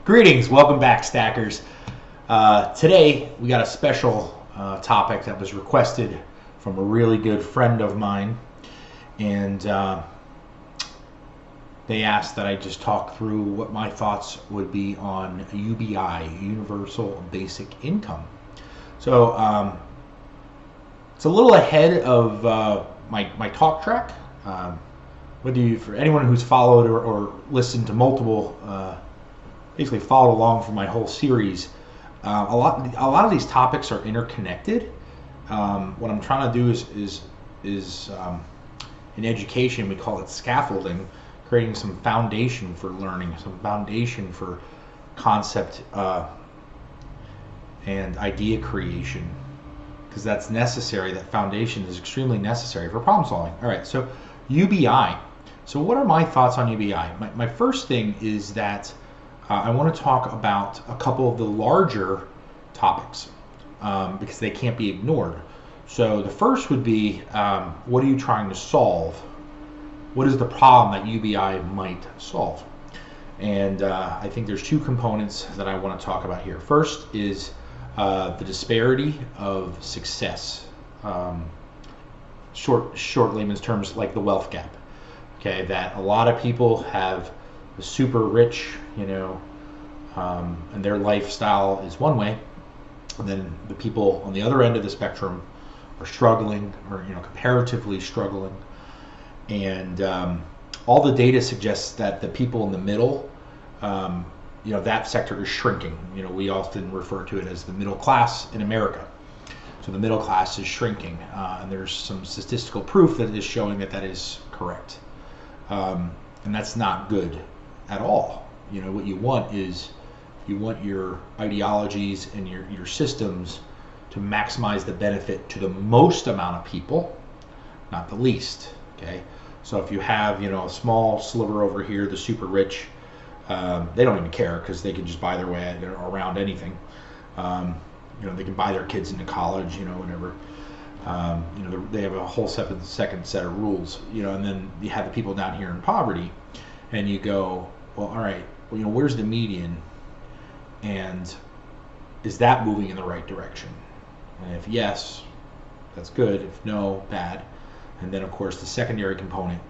Greetings, welcome back, Stackers. Today we got a special topic that was requested from a really good friend of mine, and they asked that I just talk through what my thoughts would be on UBI, Universal Basic Income. So it's a little ahead of my talk track. For anyone who's followed or listened to multiple, basically followed along for my whole series, a lot of these topics are interconnected. What I'm trying to do is in education we call it scaffolding, creating some foundation for learning, some foundation for concept and idea creation, because that's necessary. That foundation is extremely necessary for problem solving. All right, so UBI. So what are my thoughts on UBI? My first thing is that I want to talk about a couple of the larger topics because they can't be ignored. So the first would be, what are you trying to solve? What is the problem that UBI might solve? And I think there's two components that I want to talk about here. First is the disparity of success. Short layman's terms, like the wealth gap. Okay, that a lot of people have the super rich, and their lifestyle is one way, and then the people on the other end of the spectrum are struggling, or comparatively struggling, and all the data suggests that the people in the middle, that sector is shrinking. We often refer to it as the middle class in America. So the middle class is shrinking, and there's some statistical proof that is showing that that is correct. And that's not good at all. What you want is you want your ideologies and your systems to maximize the benefit to the most amount of people, not the least. Okay, so if you have a small sliver over here, the super rich, they don't even care because they can just buy their way around anything. They can buy their kids into college, whatever. They have a whole second set of rules, and then you have the people down here in poverty, and you go, well, all right, where's the median, and is that moving in the right direction? And if yes, that's good. If no, bad. And then, of course, the secondary component: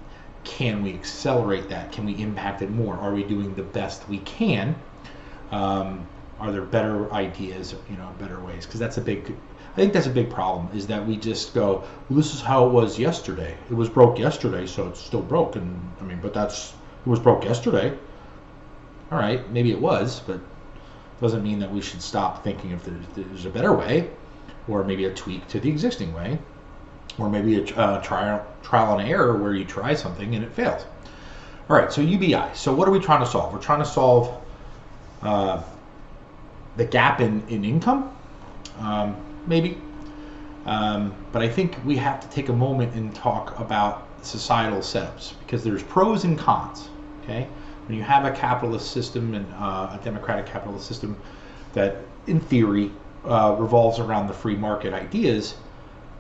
can we accelerate that? Can we impact it more? Are we doing the best we can? Are there better ideas, better ways? Because I think that's a big problem, is that we just go, well, this is how it was yesterday. It was broke yesterday, so it's still broke. And but it was broke yesterday. All right, maybe it was, but doesn't mean that we should stop thinking if there's a better way, or maybe a tweak to the existing way, or maybe a trial and error where you try something and it fails. All right, so UBI. So what are we trying to solve? We're trying to solve the gap in income, maybe. But I think we have to take a moment and talk about societal setups, because there's pros and cons. Okay, when you have a capitalist system and a democratic capitalist system that, in theory, revolves around the free market ideas,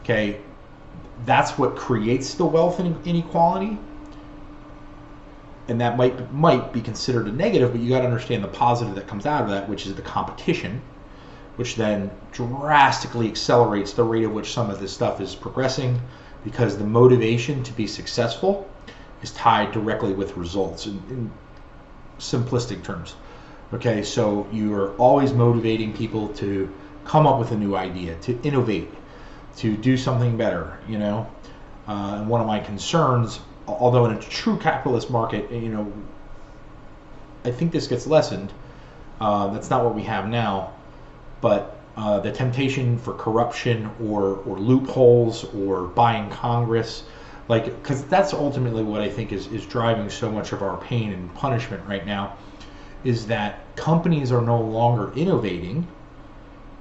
okay, that's what creates the wealth inequality, and that might be considered a negative. But you got to understand the positive that comes out of that, which is the competition, which then drastically accelerates the rate at which some of this stuff is progressing, because the motivation to be successful is tied directly with results in simplistic terms. Okay, so you are always motivating people to come up with a new idea, to innovate, to do something better, and one of my concerns, although in a true capitalist market, I think this gets lessened. That's not what we have now. But the temptation for corruption or loopholes or buying Congress, because that's ultimately what I think is driving so much of our pain and punishment right now, is that companies are no longer innovating.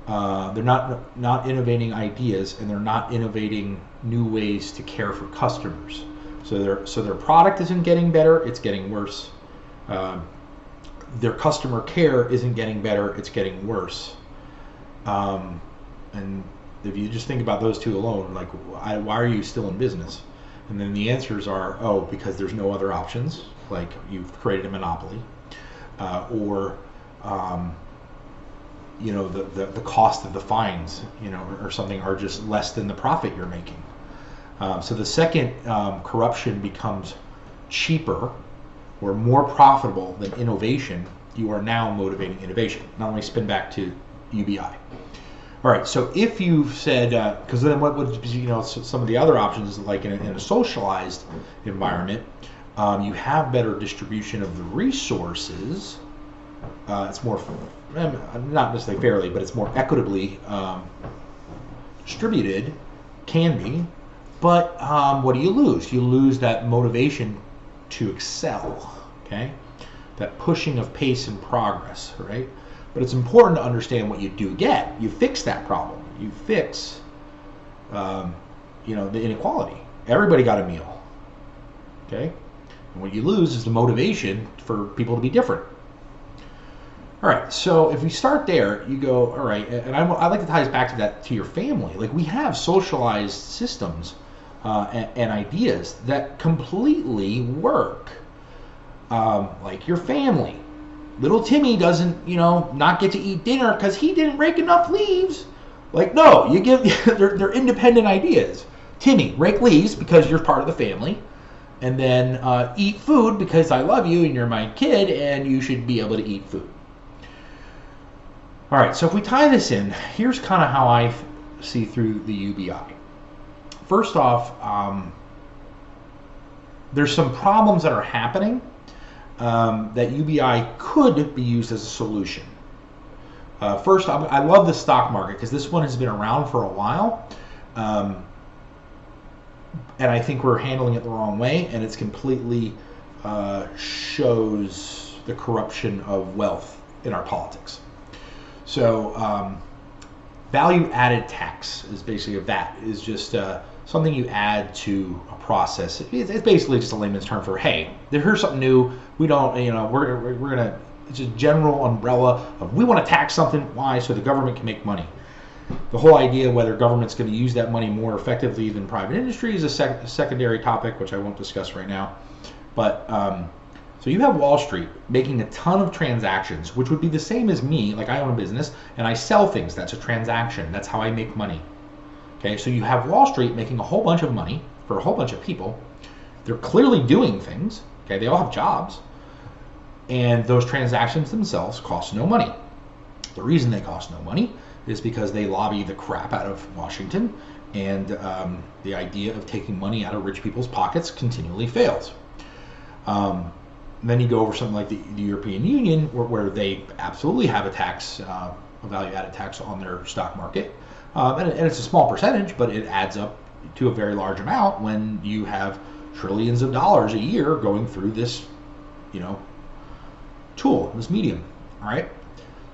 They're not innovating ideas, and they're not innovating new ways to care for customers. So their product isn't getting better; it's getting worse. Their customer care isn't getting better; it's getting worse. And if you just think about those two alone, why are you still in business? And then the answers are, because there's no other options, like you've created a monopoly, or um, the cost of the fines, or something, are just less than the profit you're making. So the second corruption becomes cheaper or more profitable than innovation, you are now motivating innovation. Now let me spin back to UBI. All right, so if you've said, because then what would be, some of the other options, like in a socialized environment, you have better distribution of the resources. It's more, not necessarily fairly, but it's more equitably distributed, can be. But what do you lose? You lose that motivation to excel, okay? That pushing of pace and progress, right? But it's important to understand what you do get. You fix that problem. You fix, the inequality. Everybody got a meal, okay? And what you lose is the motivation for people to be different. All right, so if we start there, you go, all right, and I like to tie this back to your family. Like, we have socialized systems and ideas that completely work. Like your family. Little Timmy doesn't, not get to eat dinner because he didn't rake enough leaves. Like, no, you give, they're independent ideas. Timmy, rake leaves because you're part of the family. And then eat food because I love you and you're my kid and you should be able to eat food. All right, so if we tie this in, here's kind of how I see through the UBI. First off, there's some problems that are happening that UBI could be used as a solution. First, I love the stock market because this one has been around for a while. And I think we're handling it the wrong way, and it's completely shows the corruption of wealth in our politics. So value-added tax is basically is just something you add to a process. It's basically just a layman's term for, hey, here's something new. We don't, we're gonna. It's a general umbrella of we want to tax something. Why? So the government can make money. The whole idea of whether government's going to use that money more effectively than private industry is a secondary topic, which I won't discuss right now. But so you have Wall Street making a ton of transactions, which would be the same as me. Like, I own a business and I sell things. That's a transaction. That's how I make money. Okay, so you have Wall Street making a whole bunch of money for a whole bunch of people. They're clearly doing things. Okay, they all have jobs. And those transactions themselves cost no money. The reason they cost no money is because they lobby the crap out of Washington, and the idea of taking money out of rich people's pockets continually fails. Then you go over something like the European Union, where they absolutely have a tax, a value-added tax on their stock market, and it's a small percentage, but it adds up to a very large amount when you have trillions of dollars a year going through this, tool, this medium. All right,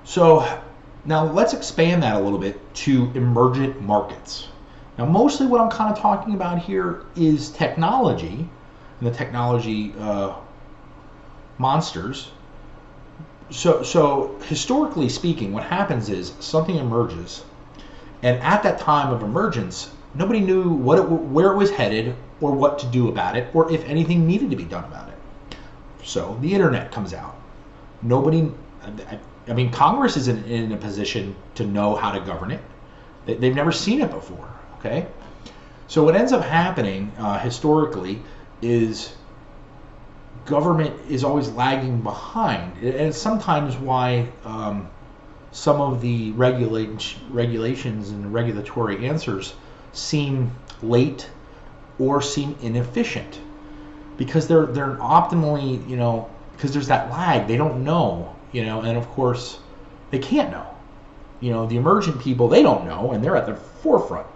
so now let's expand that a little bit to emergent markets. Now, mostly what I'm kind of talking about here is technology and the technology monsters. So historically speaking, what happens is something emerges, and at that time of emergence, nobody knew where it was headed or what to do about it, or if anything needed to be done about it. So the internet comes out. Congress isn't in a position to know how to govern it. They've never seen it before, okay? So what ends up happening historically is government is always lagging behind. And it's sometimes why some of the regulations and regulatory answers seem late or seem inefficient. Because they're optimally, because there's that lag. They don't know, and of course they can't know. The emergent people, they don't know, and they're at the forefront,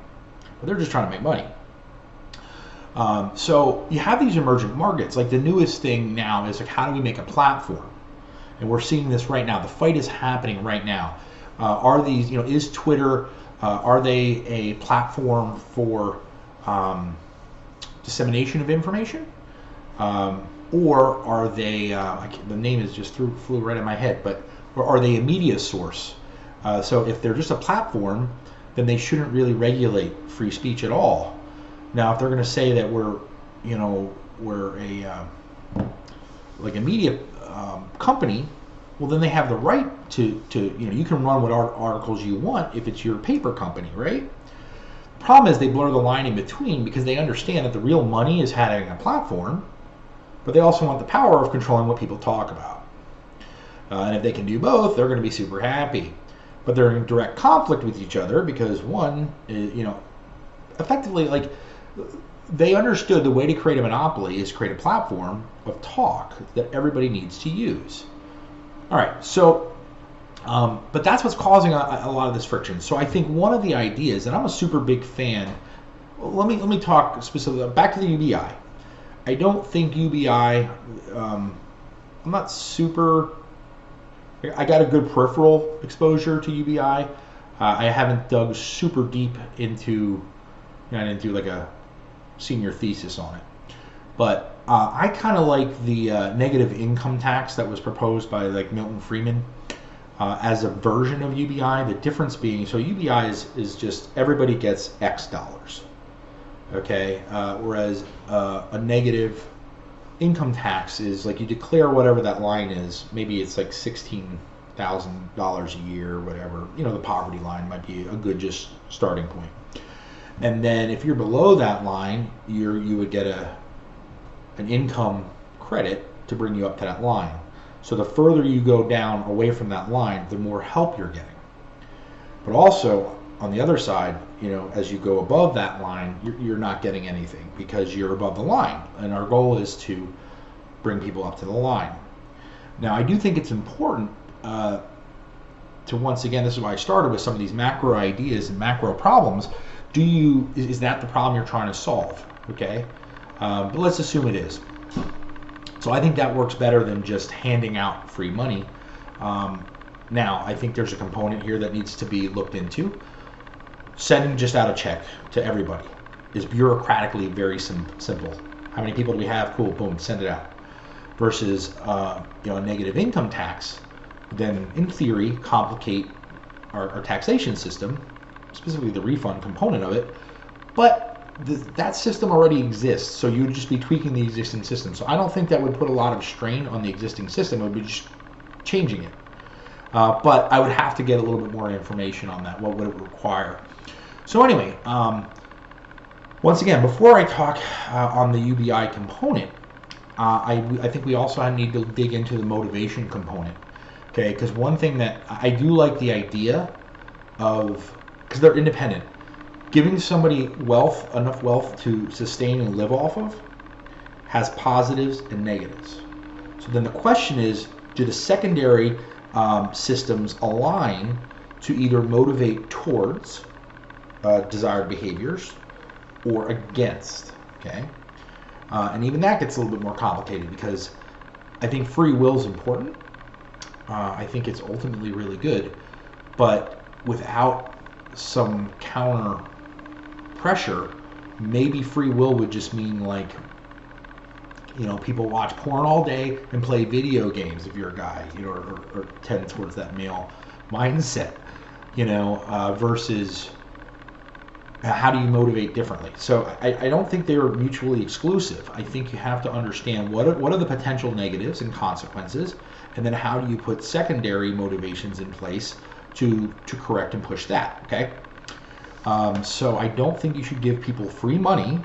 but they're just trying to make money. So you have these emergent markets. Like, the newest thing now is, like, how do we make a platform? And we're seeing this right now. The fight is happening right now. Are these, is Twitter, are they a platform for dissemination of information? Or are they, the name is just flew right in my head, but or are they a media source? So if they're just a platform, then they shouldn't really regulate free speech at all. Now, if they're going to say that we're a like a media company, well, then they have the right to you can run what articles you want if it's your paper company, right? The problem is they blur the line in between because they understand that the real money is having a platform, but they also want the power of controlling what people talk about. And if they can do both, they're going to be super happy. But they're in direct conflict with each other because one, effectively, like, they understood the way to create a monopoly is create a platform of talk that everybody needs to use. All right, so, but that's what's causing a lot of this friction. So I think one of the ideas, and I'm a super big fan. Let me talk specifically back to the UBI. I don't think UBI. I'm not super. I got a good peripheral exposure to UBI. I haven't dug super deep into. I didn't do like a senior thesis on it, but I kind of like the negative income tax that was proposed by like Milton Friedman as a version of UBI. The difference being, so UBI is just everybody gets X dollars, okay, whereas a negative income tax is like you declare whatever that line is. Maybe it's like $16,000 a year or whatever. The poverty line might be a good just starting point. And then if you're below that line, you would get an income credit to bring you up to that line. So the further you go down away from that line, the more help you're getting. But also on the other side, as you go above that line, you're not getting anything because you're above the line. And our goal is to bring people up to the line. Now, I do think it's important to, once again, this is why I started with some of these macro ideas and macro problems. Is that the problem you're trying to solve? Okay, but let's assume it is. So I think that works better than just handing out free money. Now, I think there's a component here that needs to be looked into. Sending just out a check to everybody is bureaucratically very simple. How many people do we have? Cool, boom, send it out. Versus a negative income tax, then in theory complicate our taxation system, specifically the refund component of it, but that system already exists, so you would just be tweaking the existing system. So I don't think that would put a lot of strain on the existing system. It would be just changing it. But I would have to get a little bit more information on that. What would it require? So anyway, once again, before I talk on the UBI component, I think we also need to dig into the motivation component. Okay, because one thing that I do like the idea of, because they're independent, giving somebody enough wealth to sustain and live off of has positives and negatives. So then the question is, do the secondary systems align to either motivate towards desired behaviors or against? Okay, and even that gets a little bit more complicated because I think free will is important. I think it's ultimately really good, but without some counter pressure, maybe free will would just mean like, people watch porn all day and play video games if you're a guy, or tend towards that male mindset, versus how do you motivate differently? So I don't think they're mutually exclusive. I think you have to understand what are the potential negatives and consequences, and then how do you put secondary motivations in place to correct and push that, okay? So I don't think you should give people free money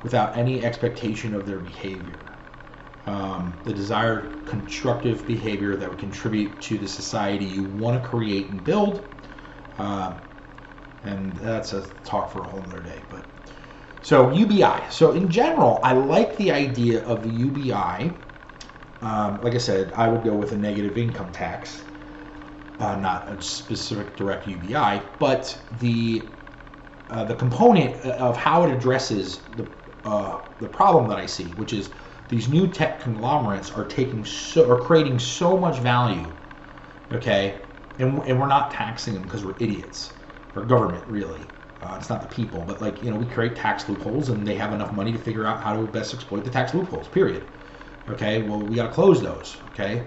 without any expectation of their behavior. The desired constructive behavior that would contribute to the society you want to create and build. And that's a talk for a whole other day. But so UBI. So in general, I like the idea of the UBI. Like I said, I would go with a negative income tax. Not a specific direct UBI, but the component of how it addresses the problem that I see, which is these new tech conglomerates are creating so much value, okay, and we're not taxing them because we're idiots, or government really. It's not the people, but we create tax loopholes, and they have enough money to figure out how to best exploit the tax loopholes. Period. Okay, well we got to close those. Okay.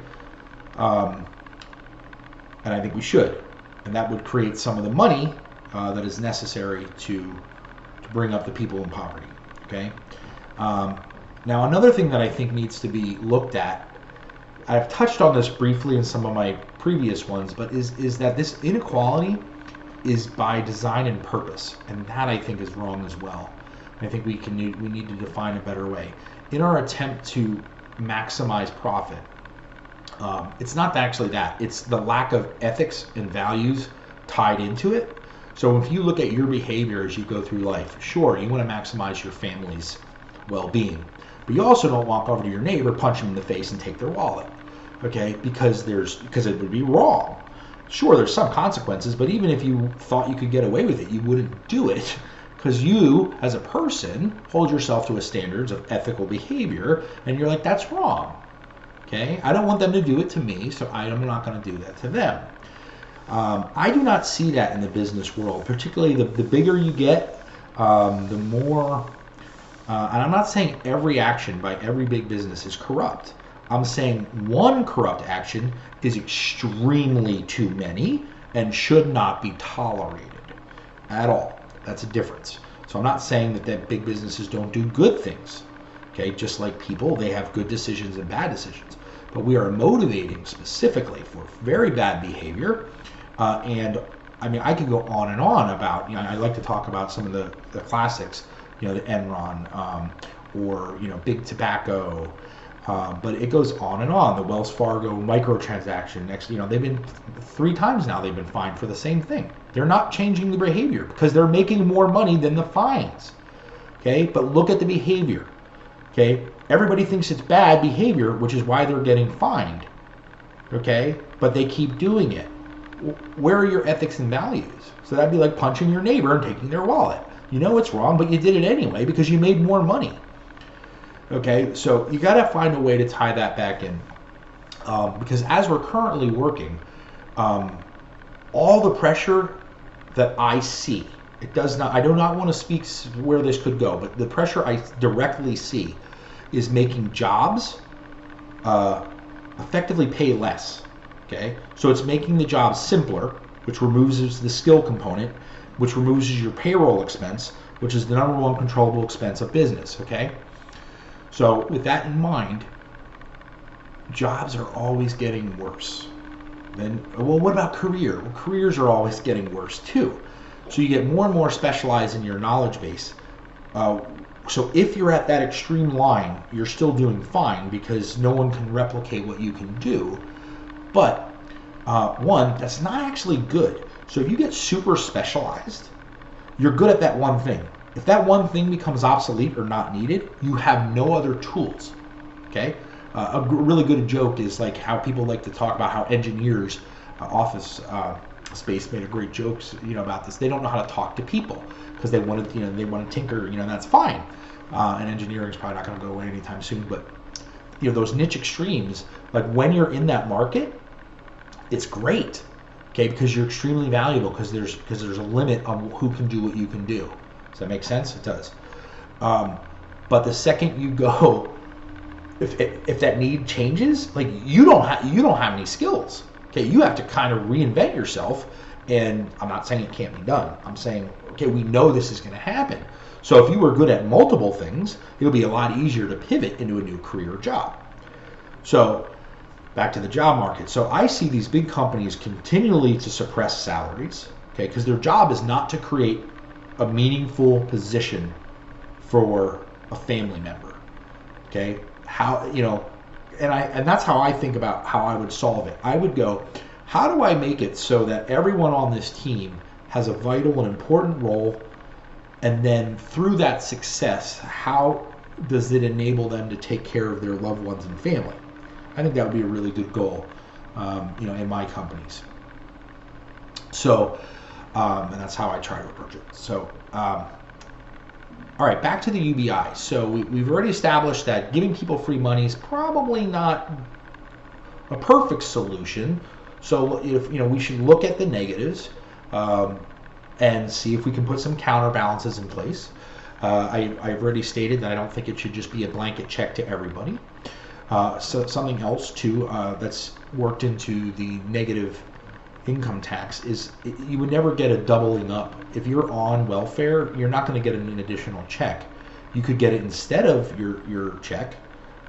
And I think we should, and that would create some of the money that is necessary to bring up the people in poverty. Okay. Now another thing that I think needs to be looked at I've touched on this briefly in some of my previous ones, but is that this inequality is by design and purpose, and that I think is wrong as well. I think we need to define a better way in our attempt to maximize profit. It's not actually that; it's the lack of ethics and values tied into it. So if you look at your behavior as you go through life, sure, you want to maximize your family's well-being, but you also don't walk over to your neighbor, punch him in the face, and take their wallet, okay? Because it would be wrong. Sure, there's some consequences, but even if you thought you could get away with it, you wouldn't do it because you, as a person, hold yourself to a standards of ethical behavior, and you're like, that's wrong, okay? I don't want them to do it to me, so I'm not going to do that to them. I do not see that in the business world, particularly the bigger you get, the more, and I'm not saying every action by every big business is corrupt. I'm saying one corrupt action is extremely too many and should not be tolerated at all. That's a difference. So I'm not saying that big businesses don't do good things. Okay, just like people, they have good decisions and bad decisions. But we are motivating specifically for very bad behavior. And I mean, I could go on and on about, I like to talk about some of the classics, the Enron, or, big tobacco, but it goes on and on. The Wells Fargo microtransaction, they've been 3 times now they've been fined for the same thing. They're not changing the behavior because they're making more money than the fines. Okay, but look at the behavior. Okay, everybody thinks it's bad behavior, which is why they're getting fined. Okay, but they keep doing it. Where are your ethics and values? So that'd be like punching your neighbor and taking their wallet. You know it's wrong, but you did it anyway because you made more money. Okay, so you got to find a way to tie that back in, because as we're currently working, all the pressure that I see, I do not want to speak where this could go, but the pressure I directly see is making jobs effectively pay less. Okay, so it's making the job simpler, which removes the skill component, which removes your payroll expense, which is the number one controllable expense of business. Okay, so with that in mind, jobs are always getting worse. Then, well, what about career? Well, careers are always getting worse too. So you get more and more specialized in your knowledge base. So if you're at that extreme line, you're still doing fine because no one can replicate what you can do. But one, that's not actually good. So if you get super specialized, you're good at that one thing. If that one thing becomes obsolete or not needed, you have no other tools. Okay? A really good joke is like how people like to talk about how engineers, Office Space made a great joke, about this. They don't know how to talk to people because they want to tinker. That's fine. And engineering is probably not going to go away anytime soon. But those niche extremes, like when you're in that market, it's great, okay, because you're extremely valuable because there's a limit on who can do what you can do. Does that make sense? It does. But the second you go, if that need changes, like you don't have any skills. Okay, you have to kind of reinvent yourself. And I'm not saying it can't be done. I'm saying, okay, we know this is going to happen. So if you were good at multiple things, it'll be a lot easier to pivot into a new career or job. So back to the job market. So I see these big companies continually to suppress salaries, okay, because their job is not to create a meaningful position for a family member. Okay, and that's how I think about how I would solve it. I would go, how do I make it so that everyone on this team has a vital and important role, and then through that success, how does it enable them to take care of their loved ones and family? I think that would be a really good goal, in my companies. So, and that's how I try to approach it. So, all right, back to the UBI. So we've already established that giving people free money is probably not a perfect solution. So if we should look at the negatives and see if we can put some counterbalances in place. I've already stated that I don't think it should just be a blanket check to everybody. So something else too that's worked into the negative income tax is you would never get a doubling up. If you're on welfare, you're not going to get an additional check. You could get it instead of your check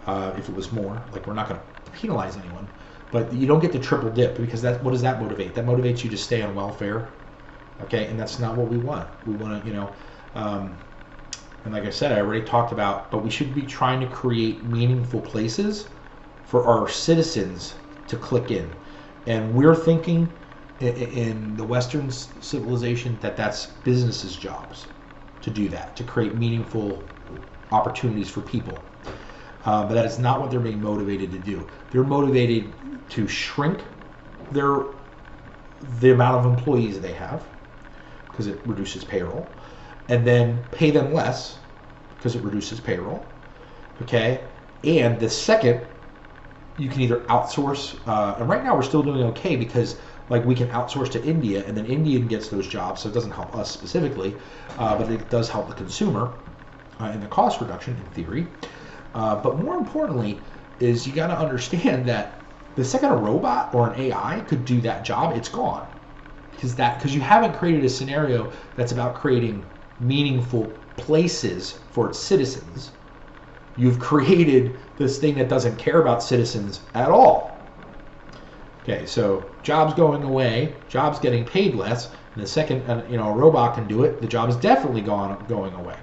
if it was more. Like we're not going to penalize anyone, but you don't get to triple dip, because what does that motivate? That motivates you to stay on welfare, okay? And that's not what we want. We want to, and like I said, I already talked about, but we should be trying to create meaningful places for our citizens to click in. And we're thinking in the Western civilization that that's businesses' jobs to do that, to create meaningful opportunities for people. But that is not what they're being motivated to do. They're motivated to shrink the amount of employees they have, because it reduces payroll, and then pay them less because it reduces payroll. Okay, and the second, you can either outsource, and right now we're still doing okay because like we can outsource to India, and then India gets those jobs, so it doesn't help us specifically, but it does help the consumer in the cost reduction in theory. But more importantly is you got to understand that the second a robot or an AI could do that job, it's gone. Because you haven't created a scenario that's about creating meaningful places for its citizens. You've created this thing that doesn't care about citizens at all. Okay, so jobs going away, jobs getting paid less, and the second a robot can do it, the job is definitely going away.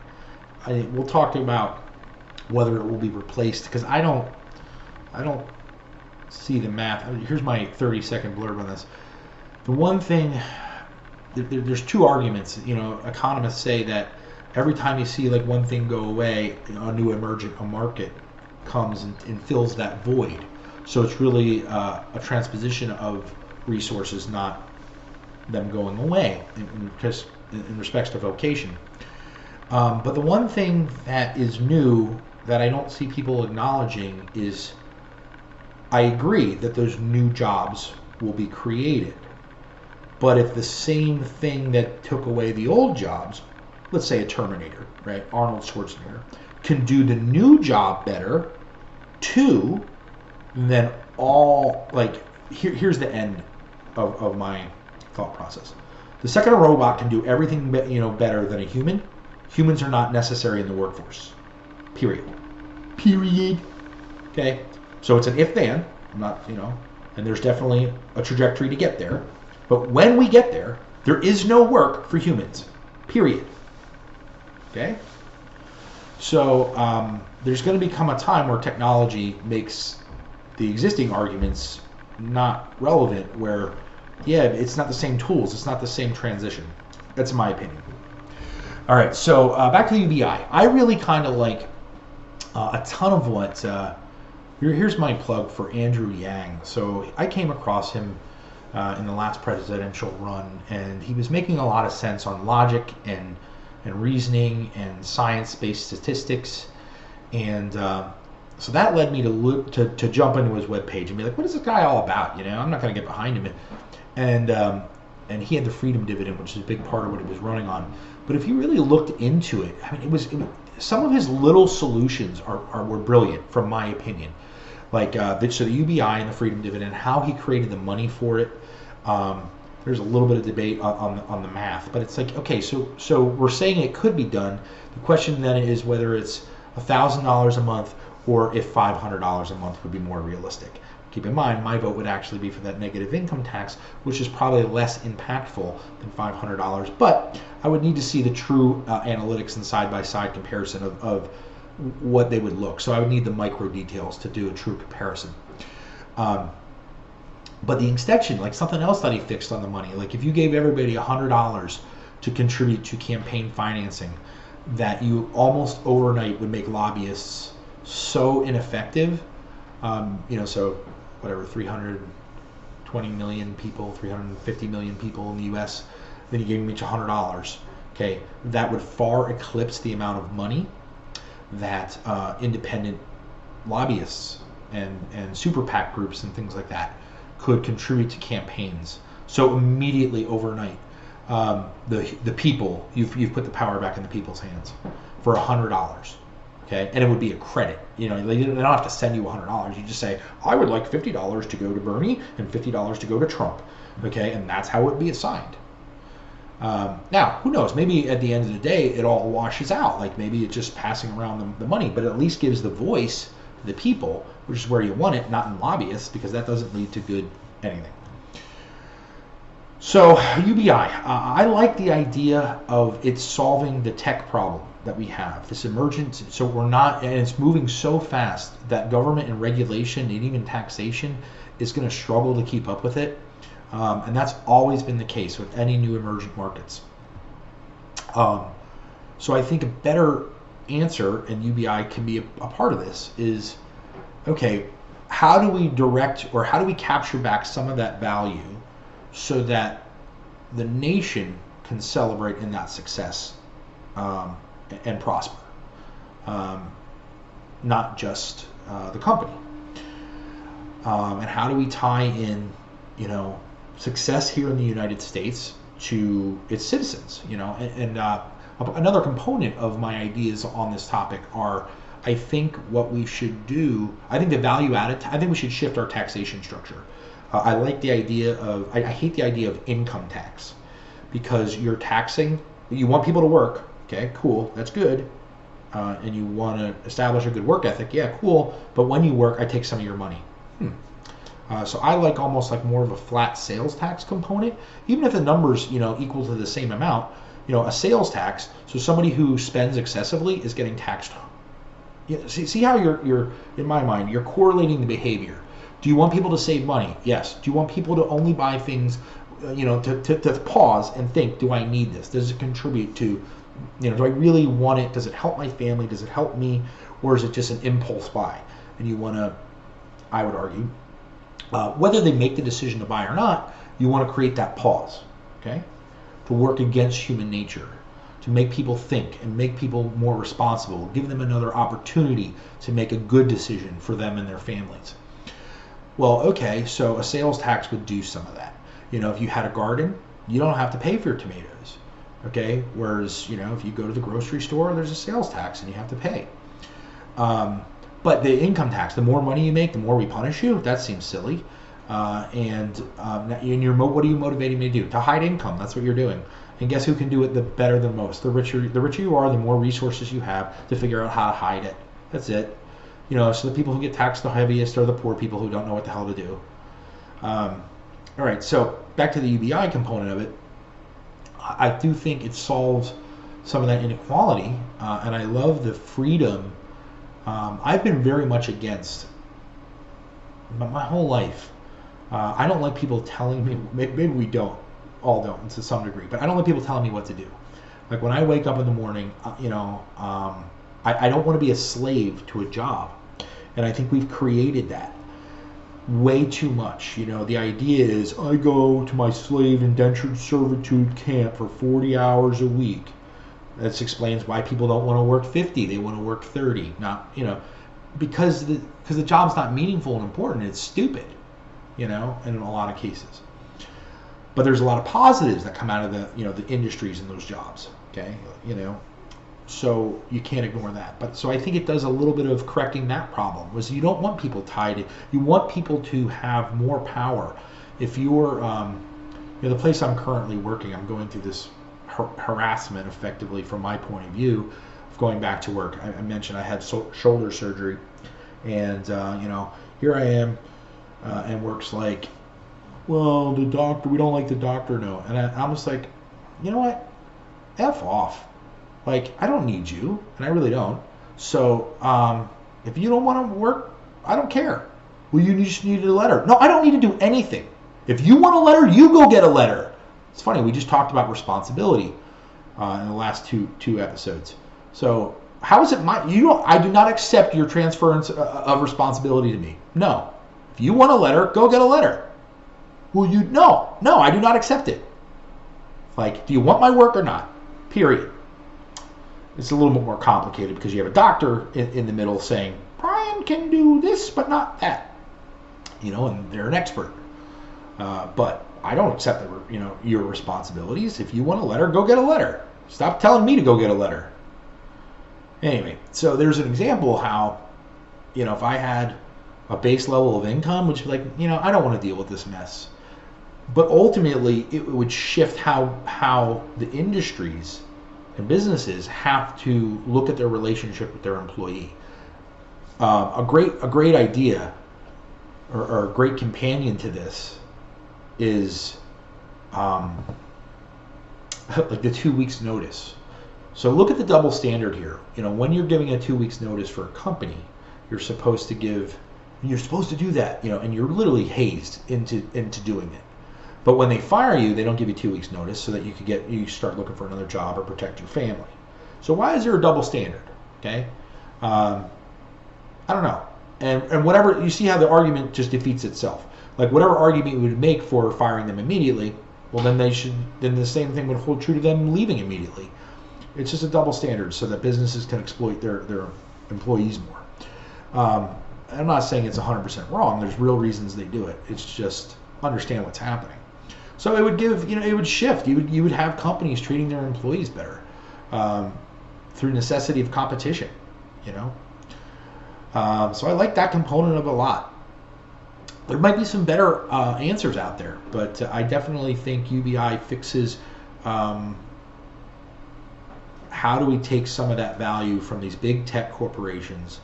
We'll talk about whether it will be replaced, because I don't see the math. Here's my 30-second blurb on this. The one thing, there's two arguments. Economists say that every time you see like one thing go away, a new a market comes and fills that void. So it's really a transposition of resources, not them going away in respects to vocation. But the one thing that is new that I don't see people acknowledging is, I agree that those new jobs will be created. But if the same thing that took away the old jobs, let's say a Terminator, right, Arnold Schwarzenegger, can do the new job better too, then here's the end of my thought process. The second a robot can do everything better than a human, humans are not necessary in the workforce. Period. Okay? So it's an if-then. I'm not, and there's definitely a trajectory to get there. But when we get there, there is no work for humans. Period. Okay? So there's going to become a time where technology makes the existing arguments not relevant, where, it's not the same tools. It's not the same transition. That's my opinion. All right, so back to the UBI. I really kind of like a ton of what, here's my plug for Andrew Yang. So I came across him in the last presidential run, and he was making a lot of sense on logic and reasoning and science-based statistics, and so that led me to jump into his webpage and be like, what is this guy all about? I'm not going to get behind him. And he had the freedom dividend, which is a big part of what he was running on. But if you really looked into it, I mean, some of his little solutions were brilliant, from my opinion. Like so the UBI and the freedom dividend, how he created the money for it. There's a little bit of debate on the math, but it's like, okay, so we're saying it could be done. The question then is whether it's $1,000 a month or if $500 a month would be more realistic. Keep in mind, my vote would actually be for that negative income tax, which is probably less impactful than $500, but I would need to see the true analytics and side-by-side comparison of what they would look. So I would need the micro details to do a true comparison. But the extension, like something else that he fixed on the money, like if you gave everybody $100 to contribute to campaign financing, that you almost overnight would make lobbyists so ineffective. So whatever, 320 million people, 350 million people in the U.S., then you gave them each $100. Okay, that would far eclipse the amount of money that independent lobbyists and super PAC groups and things like that could contribute to campaigns. So immediately overnight, the people, you've put the power back in the people's hands for $100. Okay, and it would be a credit. They don't have to send you $100. You just say, I would like $50 to go to Bernie and $50 to go to Trump. Okay, and that's how it would be assigned. Now, who knows? Maybe at the end of the day, it all washes out. Like maybe it's just passing around the money, but it at least gives the voice the people, which is where you want it, not in lobbyists, because that doesn't lead to good anything. So UBI, I like the idea of it solving the tech problem that we have, this emergence. So we're not, and it's moving so fast that government and regulation and even taxation is going to struggle to keep up with it. And that's always been the case with any new emergent markets. So I think a better answer, and UBI can be a part of this, is, okay, how do we direct, or how do we capture back some of that value so that the nation can celebrate in that success and prosper, not just the company. And how do we tie in, success here in the United States to its citizens? And another component of my ideas on this topic are, I think what we should do, I think the value added, I think we should shift our taxation structure. I like the idea of, I hate the idea of income tax, because you're taxing, you want people to work, okay, cool, that's good, and you want to establish a good work ethic, yeah, cool, but when you work, I take some of your money. So I like almost like more of a flat sales tax component, even if the numbers, equal to the same amount, a sales tax, so somebody who spends excessively is getting taxed. See how you're, in my mind, you're correlating the behavior. Do you want people to save money? Yes. Do you want people to only buy things, to pause and think, do I need this? Does it contribute to, do I really want it? Does it help my family? Does it help me? Or is it just an impulse buy? And you want to, I would argue, whether they make the decision to buy or not, you want to create that pause, okay? To work against human nature, to make people think and make people more responsible, give them another opportunity to make a good decision for them and their families. Well, okay, so a sales tax would do some of that. If you had a garden, you don't have to pay for your tomatoes, okay? Whereas, if you go to the grocery store, there's a sales tax and you have to pay. But the income tax, the more money you make, the more we punish you. That seems silly. What are you motivating me to do? To hide income. That's what you're doing. And guess who can do it better than most? The richer you are, the more resources you have to figure out how to hide it. That's it. So the people who get taxed the heaviest are the poor people who don't know what the hell to do. All right, so back to the UBI component of it. I do think it solves some of that inequality, and I love the freedom. I've been very much against, my whole life, I don't like people telling me, maybe we all don't to some degree, but I don't like people telling me what to do. Like when I wake up in the morning, I don't want to be a slave to a job. And I think we've created that way too much. The idea is I go to my slave indentured servitude camp for 40 hours a week. That explains why people don't want to work 50. They want to work 30. Not, because the job's not meaningful and important. It's stupid, in a lot of cases. But there's a lot of positives that come out of the industries in those jobs. Okay, so you can't ignore that. But so I think it does a little bit of correcting that problem. Was you don't want people tied. You want people to have more power. If you're, the place I'm currently working, I'm going through this harassment effectively from my point of view of going back to work. I mentioned I had shoulder surgery, and here I am, and work's like, well, the doctor, we don't like the doctor, no. And I'm just like, you know what? F off. Like, I don't need you, and I really don't. So, if you don't want to work, I don't care. Well, you just needed a letter. No, I don't need to do anything. If you want a letter, you go get a letter. It's funny, we just talked about responsibility in the last two episodes. So, how is it I do not accept your transference of responsibility to me. No. If you want a letter, go get a letter. Well, no, I do not accept it. Like, do you want my work or not? Period. It's a little bit more complicated because you have a doctor in the middle saying, Brian can do this, but not that. And they're an expert. But I don't accept your responsibilities. If you want a letter, go get a letter. Stop telling me to go get a letter. Anyway, so there's an example how, if I had a base level of income, which is like, I don't want to deal with this mess. But ultimately, it would shift how the industries and businesses have to look at their relationship with their employee. A great idea or a great companion to this is like the 2 weeks notice. So look at the double standard here. When you're giving a 2 weeks notice for a company, you're supposed to do that, and you're literally hazed into doing it. But when they fire you, they don't give you 2 weeks notice so that you start looking for another job or protect your family. So why is there a double standard? Okay, I don't know. And whatever, you see how the argument just defeats itself. Like whatever argument you would make for firing them immediately, well then the same thing would hold true to them leaving immediately. It's just a double standard so that businesses can exploit their employees more. I'm not saying it's 100% wrong. There's real reasons they do it. It's just understand what's happening. So it would it would shift. You would have companies treating their employees better through necessity of competition. So I like that component of it a lot. There might be some better answers out there, but I definitely think UBI fixes how do we take some of that value from these big tech corporations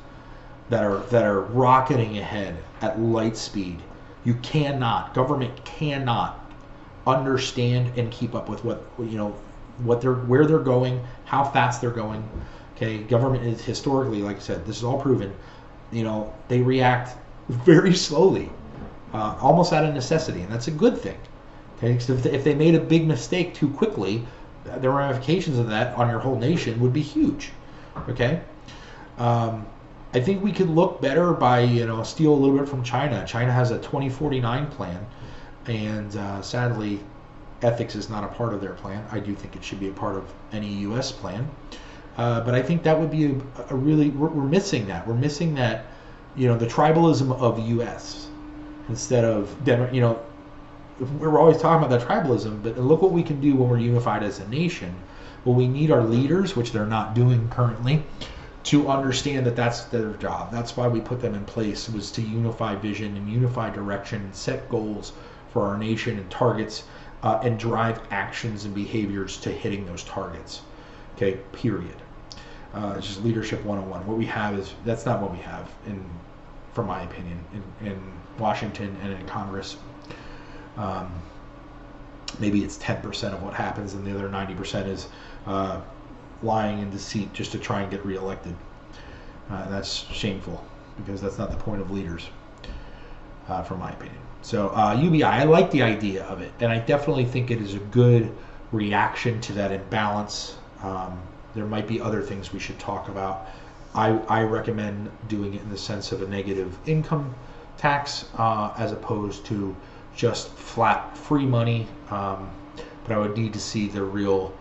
that are rocketing ahead at light speed. Government cannot understand and keep up with where they're going, how fast they're going. Okay, government is historically, like I said, this is all proven. They react very slowly, almost out of necessity, and that's a good thing. Okay, because if they made a big mistake too quickly, the ramifications of that on your whole nation would be huge. Okay, I think we could look better by steal a little bit from China. China has a 2049 plan, and sadly, ethics is not a part of their plan. I do think it should be a part of any U.S. plan. But I think that would be a really, we're missing that. We're missing that, the tribalism of the U.S. instead of, we're always talking about that tribalism, but look what we can do when we're unified as a nation. Well, we need our leaders, which they're not doing currently, to understand that that's their job. That's why we put them in place, was to unify vision and unify direction and set goals for our nation and targets and drive actions and behaviors to hitting those targets. Okay, period. It's just leadership 101. What we have that's not what we have from my opinion, in Washington and in Congress. Maybe it's 10% of what happens, and the other 90% is lying and deceit just to try and get reelected. That's shameful, because that's not the point of leaders, from my opinion. So UBI, I like the idea of it, and I definitely think it is a good reaction to that imbalance. There might be other things we should talk about. I recommend doing it in the sense of a negative income tax as opposed to just flat free money. But I would need to see the real,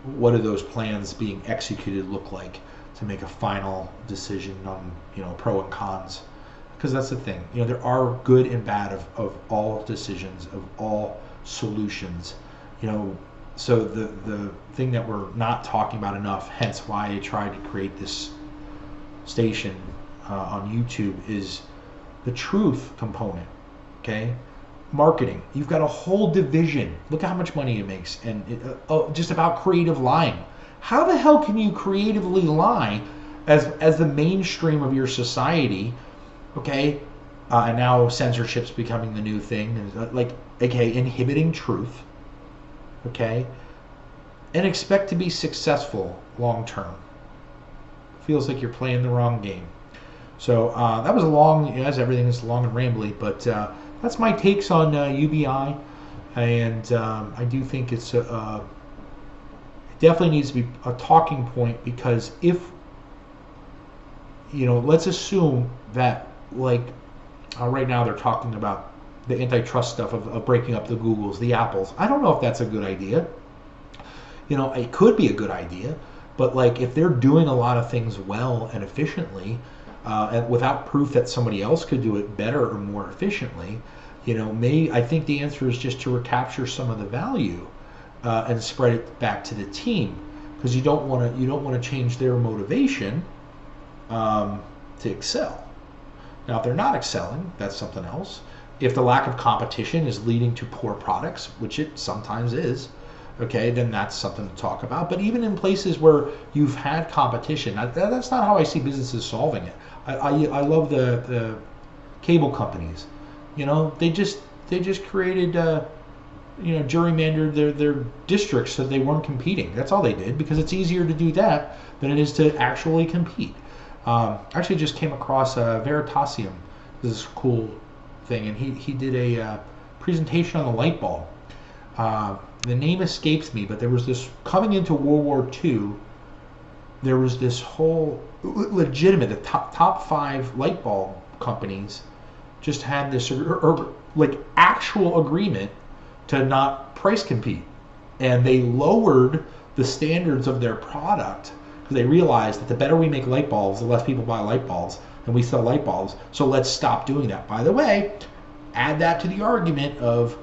what do those plans being executed look like to make a final decision on pro and cons. Because that's the thing. There are good and bad of all decisions, of all solutions. So the thing that we're not talking about enough, hence why I tried to create this station on YouTube, is the truth component. Okay, marketing. You've got a whole division. Look at how much money it makes, and just about creative lying. How the hell can you creatively lie as the mainstream of your society? Okay, and now censorship's becoming the new thing. Inhibiting truth. Okay, and expect to be successful long term. Feels like you're playing the wrong game. So that was a long, as everything is long and rambly, but that's my takes on UBI, and I do think it definitely needs to be a talking point, because if let's assume that right now they're talking about the antitrust stuff of breaking up the Googles, the Apples. I don't know if that's a good idea. It could be a good idea, but if they're doing a lot of things well and efficiently, and without proof that somebody else could do it better or more efficiently, I think the answer is just to recapture some of the value and spread it back to the team, because you don't want to change their motivation to excel. Now, if they're not excelling, that's something else. If the lack of competition is leading to poor products, which it sometimes is, okay, then that's something to talk about. But even in places where you've had competition, that's not how I see businesses solving it. I love the cable companies. You know, they just created gerrymandered their districts so they weren't competing. That's all they did, because it's easier to do that than it is to actually compete. Actually, just came across Veritasium. This is a cool thing, and he did a presentation on the light bulb. The name escapes me, but there was this, coming into World War II, there was this whole legitimate, the top 5 light bulb companies just had this like actual agreement to not price compete, and they lowered the standards of their product because they realized that the better we make light bulbs, the less people buy light bulbs, and we sell light bulbs. So let's stop doing that. By the way, add that to the argument of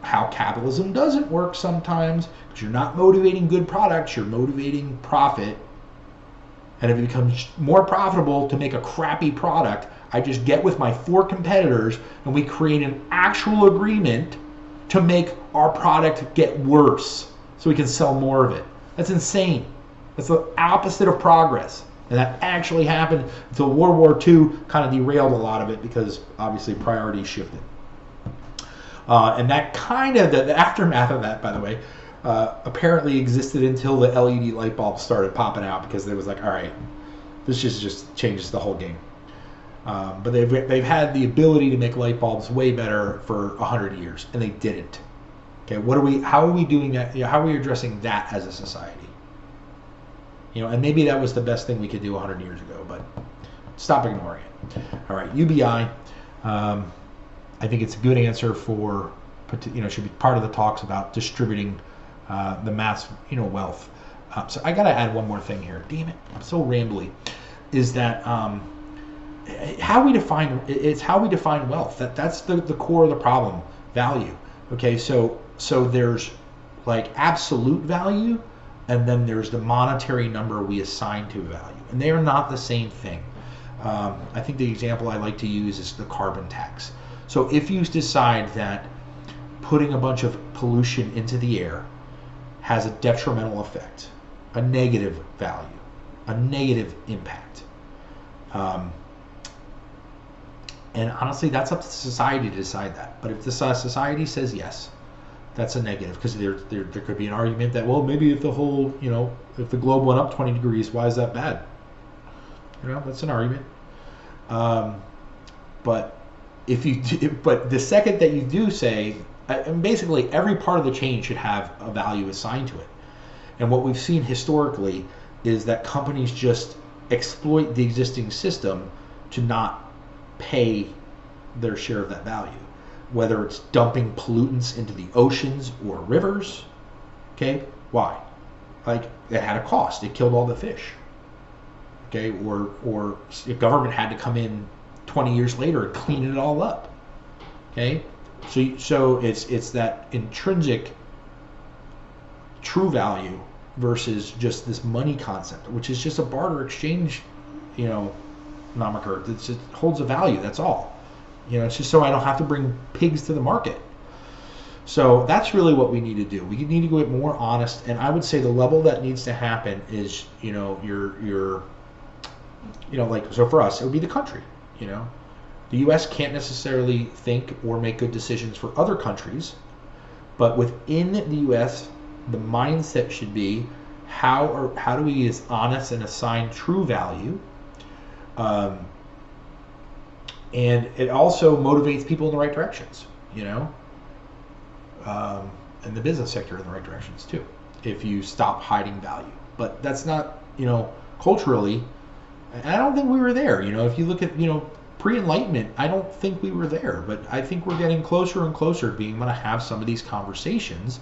how capitalism doesn't work sometimes, because you're not motivating good products, you're motivating profit. And if it becomes more profitable to make a crappy product, I just get with my 4 competitors and we create an actual agreement to make our product get worse so we can sell more of it. That's insane. That's the opposite of progress. And that actually happened until World War II kind of derailed a lot of it, because obviously priorities shifted. And that kind of, the aftermath of that, by the way, apparently existed until the LED light bulbs started popping out, because they was like, all right, this just changes the whole game. But they've had the ability to make light bulbs way better for 100 years, and they didn't. Okay, how are we doing that? How are we addressing that as a society? And maybe that was the best thing we could do 100 years ago, but stop ignoring it. All right, UBI. I think it's a good answer for, should be part of the talks about distributing the mass, wealth. So I got to add one more thing here. Damn it, I'm so rambly. Is that how we define? It's how we define wealth. That's the core of the problem. Value. Okay, so there's like absolute value, and then there's the monetary number we assign to value, and they are not the same thing. I think the example I like to use is the carbon tax. So if you decide that putting a bunch of pollution into the air has a detrimental effect, a negative value, a negative impact, and honestly, that's up to society to decide that. But if the society says yes, that's a negative, because there could be an argument that, well, maybe if the whole, if the globe went up 20 degrees, why is that bad? That's an argument. But but the second that you do say, and basically every part of the chain should have a value assigned to it. And what we've seen historically is that companies just exploit the existing system to not pay their share of that value, whether it's dumping pollutants into the oceans or rivers. Okay, why? Like, it had a cost. It killed all the fish. Okay, or the government had to come in 20 years later and clean it all up. Okay, so it's that intrinsic true value versus just this money concept, which is just a barter exchange, nomiker. It just holds a value. That's all. It's just so I don't have to bring pigs to the market. So that's really what we need to do. We need to get more honest, and I would say the level that needs to happen is, your so for us, it would be the country. The U.S. can't necessarily think or make good decisions for other countries, but within the U.S., the mindset should be how do we be honest and assign true value, and it also motivates people in the right directions, and the business sector in the right directions too, if you stop hiding value. But that's not, culturally, and I don't think we were there. If you look at, pre-Enlightenment, I don't think we were there, but I think we're getting closer and closer to being able to have some of these conversations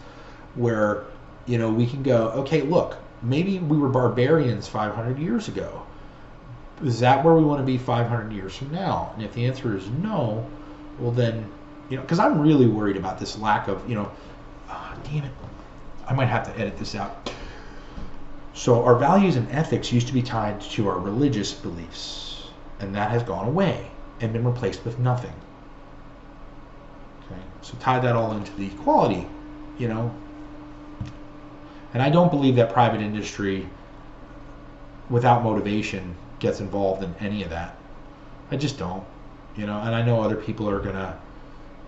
where, we can go, okay, look, maybe we were barbarians 500 years ago. Is that where we want to be 500 years from now? And if the answer is no, well then, because I'm really worried about this lack of, damn it, I might have to edit this out. So our values and ethics used to be tied to our religious beliefs, and that has gone away and been replaced with nothing. Okay, so tie that all into the equality, And I don't believe that private industry, without motivation, gets involved in any of that. I just don't. And I know other people are gonna,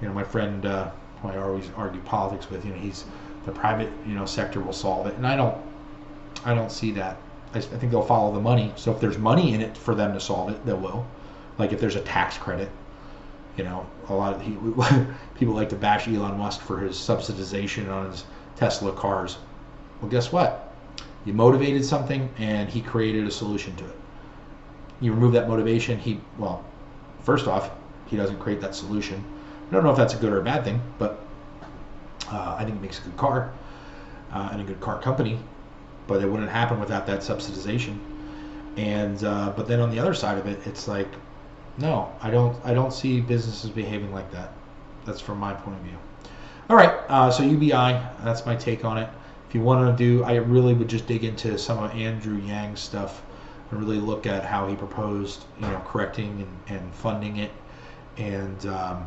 my friend who I always argue politics with, he's the private, sector will solve it, and I don't see that. I think they'll follow the money. So if there's money in it for them to solve it, they will. Like if there's a tax credit, a lot of people like to bash Elon Musk for his subsidization on his Tesla cars. Well, guess what? You motivated something, and he created a solution to it. You remove that motivation, first off, he doesn't create that solution. I don't know if that's a good or a bad thing, but I think it makes a good car and a good car company. But it wouldn't happen without that subsidization. And but then on the other side of it, it's like, no, I don't see businesses behaving like that. That's from my point of view. All right, so UBI, that's my take on it. If you want to do, I really would just dig into some of Andrew Yang's stuff and really look at how he proposed, correcting and funding it. And I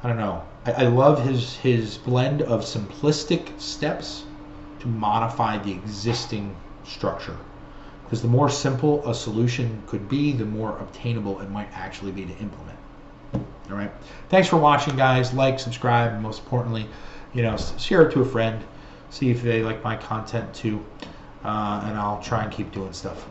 don't know. I love his blend of simplistic steps to modify the existing structure. Because the more simple a solution could be, the more obtainable it might actually be to implement. All right. Thanks for watching, guys. Like, subscribe, and most importantly, share it to a friend. See if they like my content too, and I'll try and keep doing stuff.